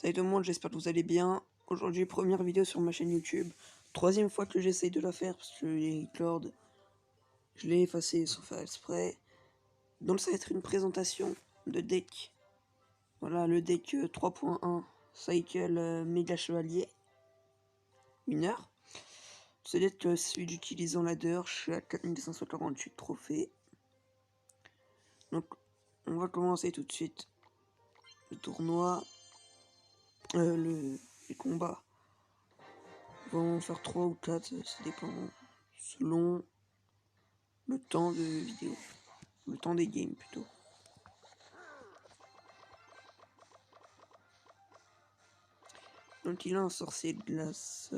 Salut tout le monde, j'espère que vous allez bien. Aujourd'hui, première vidéo sur ma chaîne YouTube. Troisième fois que j'essaye de la faire parce que les records, je l'ai effacé sans faire exprès. Donc ça va être une présentation de deck. Voilà, le deck 3.1 Cycle Méga Chevalier. Mineur. Ce deck, celui d'utilisant ladder, je suis à 4548 trophées. Donc on va commencer tout de suite le tournoi. Les combats. On va en faire 3 ou 4, ça dépend selon le temps de vidéo, le temps des games plutôt. Donc il a un sorcier de glace.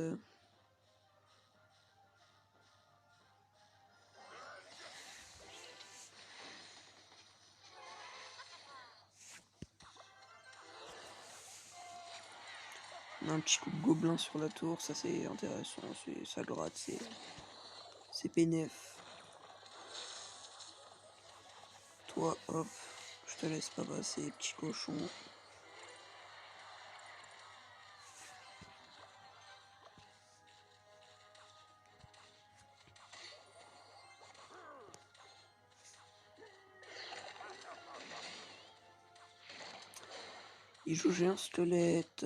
On a un petit coup de gobelin sur la tour, ça c'est intéressant, ça gratte, c'est PNF. Toi, hop, je te laisse pas passer, petit cochon. Il joue géant squelette.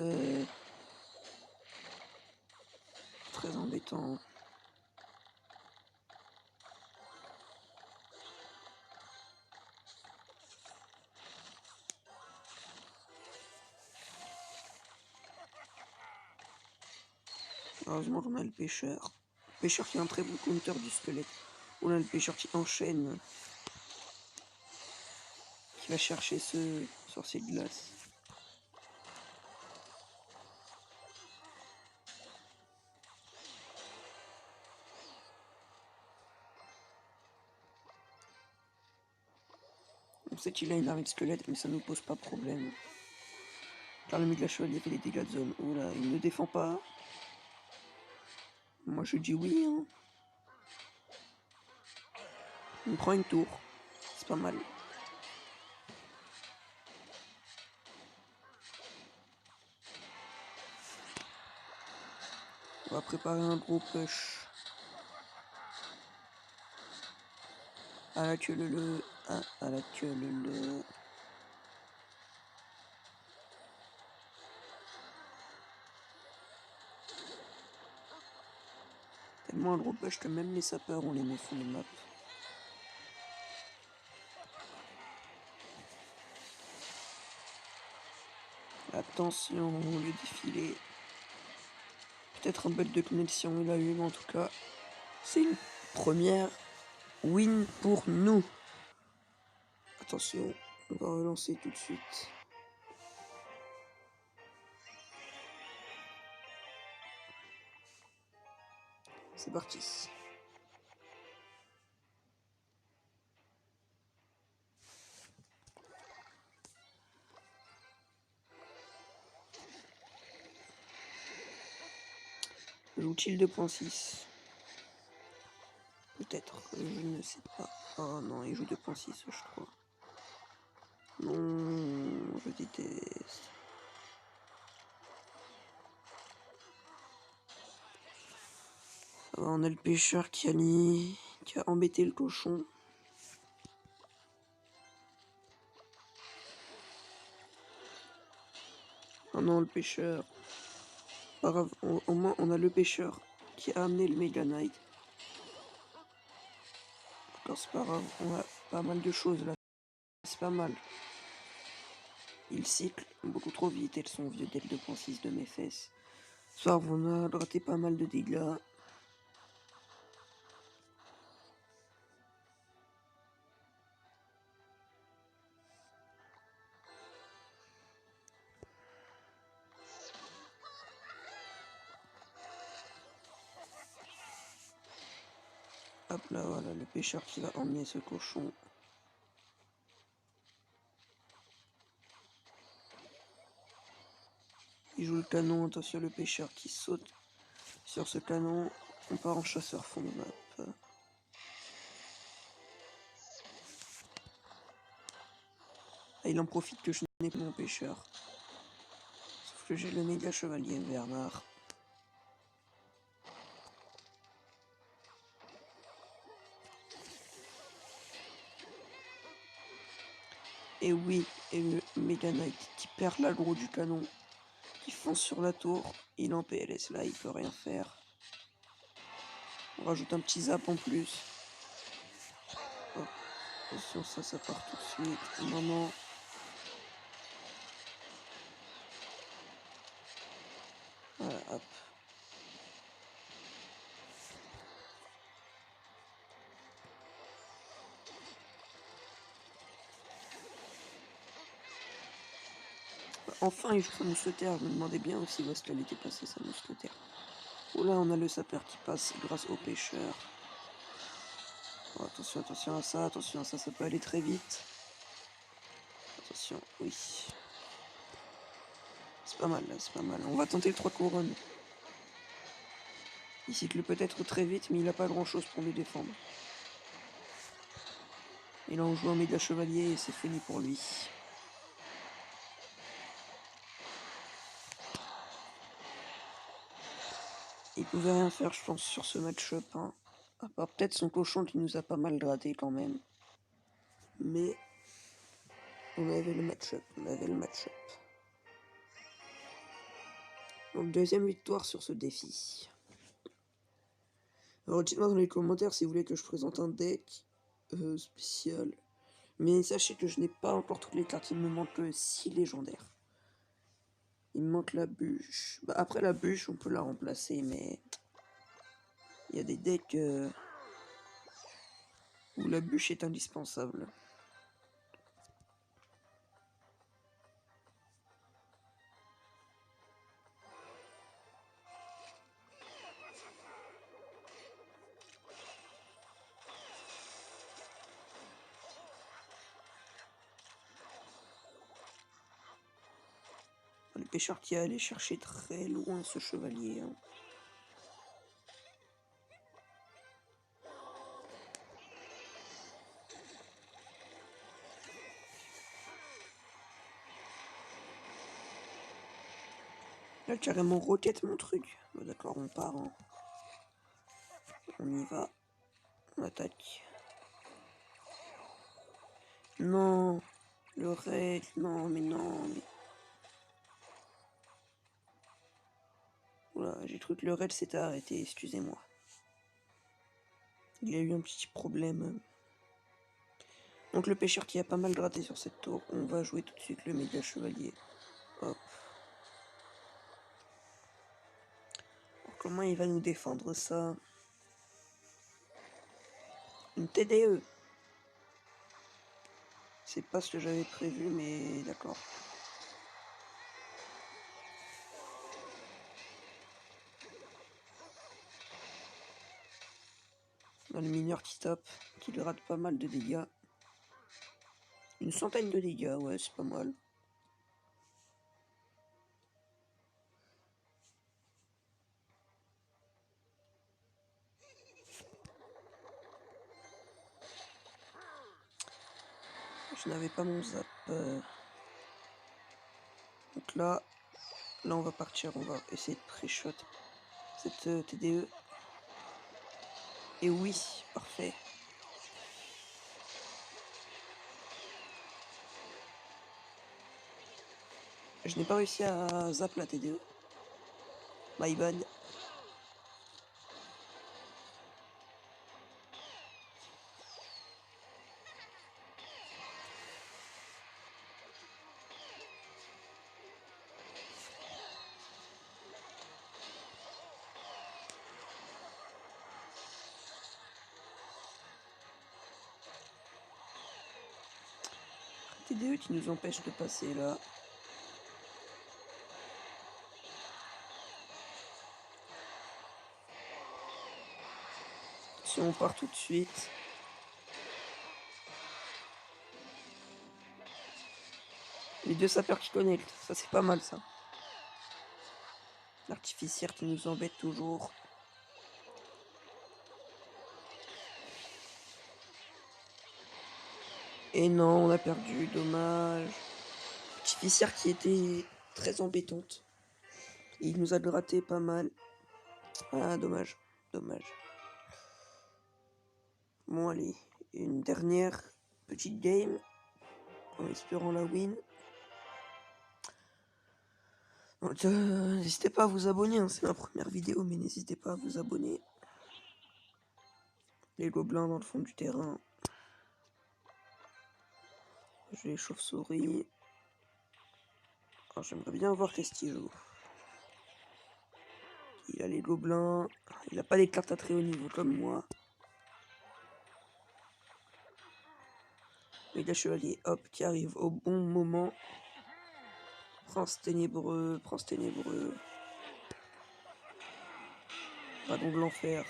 Très embêtant. Heureusement qu'on a le pêcheur. Le pêcheur qui a un très bon counter du squelette. On a le pêcheur qui enchaîne. Qui va chercher ce sorcier de glace. On sait qu'il a une armée de squelettes, mais ça nous pose pas problème. Car le Méga Chevalier fait des dégâts de zone. Oula, il ne défend pas. Moi je dis oui. Hein. On prend une tour. C'est pas mal. On va préparer un gros push. À la queue le. À la queue le. Tellement un gros push que même les sapeurs on les met sur les maps. Attention, le défilé. Peut-être un bug de connexion il a eu, mais en tout cas, c'est une première win pour nous. Attention, on va relancer tout de suite. C'est parti. Joue-t-il 2.6? Peut-être, je ne sais pas. Oh non, il joue 2.6 je crois. Non, je déteste. Ça va, on a le pêcheur qui a embêté le cochon. Oh non, le pêcheur. Pas grave, au moins on a le pêcheur qui a amené le Mega Knight. D'accord, c'est pas grave, on a pas mal de choses là. C'est pas mal. Il cycle beaucoup trop vite, elles sont vieux dès le 2.6 de mes fesses. Ce soir, on a gratté pas mal de dégâts. Hop là, voilà, le pêcheur qui va emmener ce cochon. Il joue le canon, attention le pêcheur qui saute sur ce canon. On part en chasseur fond de map. Ah, il en profite que je n'ai pas mon pêcheur. que j'ai le méga chevalier Bernard. Et oui, et le Mega Knight qui perd l'aggro du canon, qui fonce sur la tour, il est en PLS là, il peut rien faire. On rajoute un petit zap en plus. Oh, attention, ça part tout de suite. Un moment. Voilà, hop. Enfin, il joue sa mousquetaire. Je me demandais bien aussi où est-ce qu'elle était passée, sa mousquetaire. Oh là, on a le sapeur qui passe grâce au pêcheur. Oh, attention à ça, ça peut aller très vite. Attention, oui. C'est pas mal, là, c'est pas mal. On va tenter le 3 couronnes. Il cycle peut-être très vite, mais il n'a pas grand-chose pour nous défendre. Et là, on joue un méga chevalier et c'est fini pour lui. Il pouvait rien faire, je pense, sur ce match-up. Hein. À part peut-être son cochon qui nous a pas mal gratté quand même. Mais on avait le match-up, Donc deuxième victoire sur ce défi. Alors dites-moi dans les commentaires si vous voulez que je présente un deck spécial. Mais sachez que je n'ai pas encore toutes les cartes, il me manque 6 légendaires. Il me manque la bûche. Bah, après la bûche, on peut la remplacer, mais il y a des decks où la bûche est indispensable. Le pêcheur qui est allé chercher très loin ce chevalier. Hein. Là, carrément roquette mon truc. Bon, d'accord, on part. Hein. On y va. On attaque. Non. Le raid. Non, mais non. Mais... Voilà, j'ai cru que le raid s'était arrêté. Excusez-moi. Il y a eu un petit problème. Donc le pêcheur qui a pas mal gratté sur cette tour. On va jouer tout de suite le méga chevalier. Hop. Alors, comment il va nous défendre ça? Une TDE. C'est pas ce que j'avais prévu, mais d'accord. On a le mineur qui tape, qui lui rate pas mal de dégâts. Une centaine de dégâts, ouais, c'est pas mal. Je n'avais pas mon zap. Donc là, on va partir, on va essayer de pré-shot cette TDE. Et oui, parfait. Je n'ai pas réussi à zap la TDE. My bad. TDE qui nous empêche de passer là. Si on part tout de suite. Les deux sapeurs qui connectent, ça c'est pas mal ça. L'artificière qui nous embête toujours. Et non, on a perdu, dommage. L'artificière qui était très embêtante. Il nous a gratté pas mal. Ah, dommage. Bon, allez, une dernière petite game, en espérant la win. Donc, n'hésitez pas à vous abonner, hein. C'est ma première vidéo, mais n'hésitez pas à vous abonner. Les gobelins dans le fond du terrain. J'ai les chauves-souris. Alors, j'aimerais bien voir qu'est-ce qu'il joue. Il a les gobelins. Il n'a pas les cartes à très haut niveau comme moi. Mais la chevalier, hop, qui arrive au bon moment. Prince ténébreux. Dragon de l'enfer.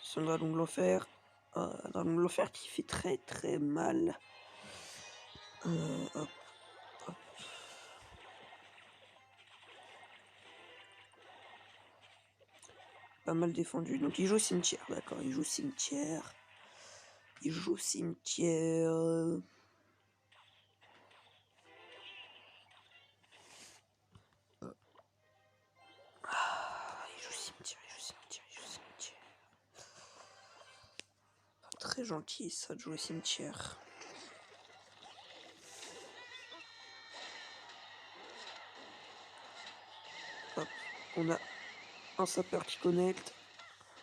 C'est un dragon de l'enfer. Un dragon de l'enfer qui fait très mal. Hop. Pas mal défendu. Donc il joue cimetière, d'accord. Il joue cimetière. Il joue cimetière. Très gentil ça de jouer cimetière. Hop. On a un sapeur qui connecte.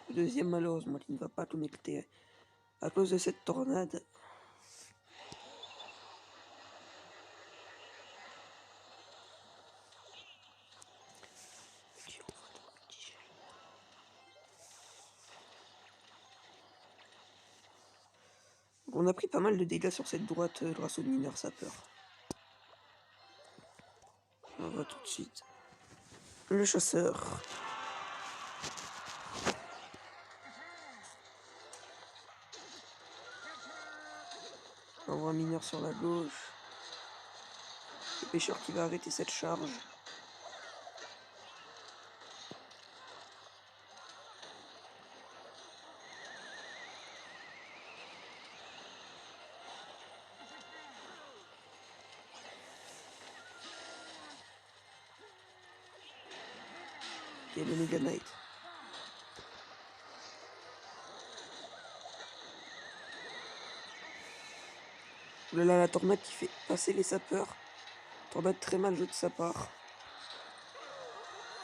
Le deuxième malheureusement qui ne va pas connecter à cause de cette tornade. On a pris pas mal de dégâts sur cette droite grâce au mineur sapeur. On va tout de suite. Le chasseur. On voit un mineur sur la gauche. Le pêcheur qui va arrêter cette charge. Et le Mega Knight. Là, la tornade qui fait passer les sapeurs. Tornade très mal jouée de sa part.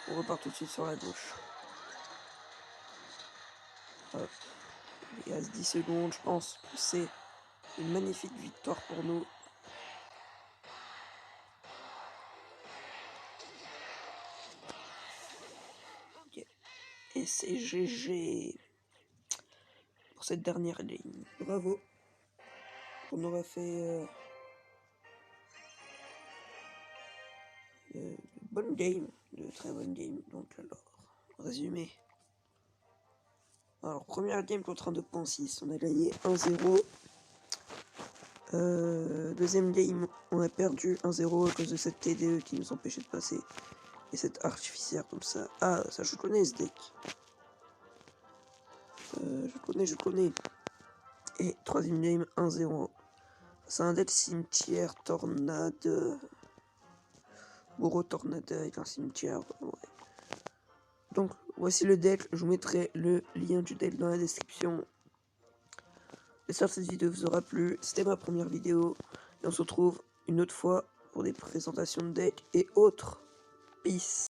On repart tout de suite sur la gauche. Hop. Il reste 10 secondes, je pense que c'est une magnifique victoire pour nous. Okay. Et c'est GG pour cette dernière ligne. Bravo. On aura fait de bonnes games, de très bonnes games. Donc alors, résumé. Alors, première game contre un 2.6, on a gagné 1-0. Deuxième game, on a perdu 1-0 à cause de cette TDE qui nous empêchait de passer. Et cette artificière comme ça. Ah, ça je connais ce deck. Je connais. Et troisième game, 1-0. C'est un deck cimetière, tornade. Gros tornade avec un cimetière. Ouais. Donc, voici le deck. Je vous mettrai le lien du deck dans la description. J'espère que cette vidéo vous aura plu. C'était ma première vidéo. Et on se retrouve une autre fois pour des présentations de deck et autres. Peace.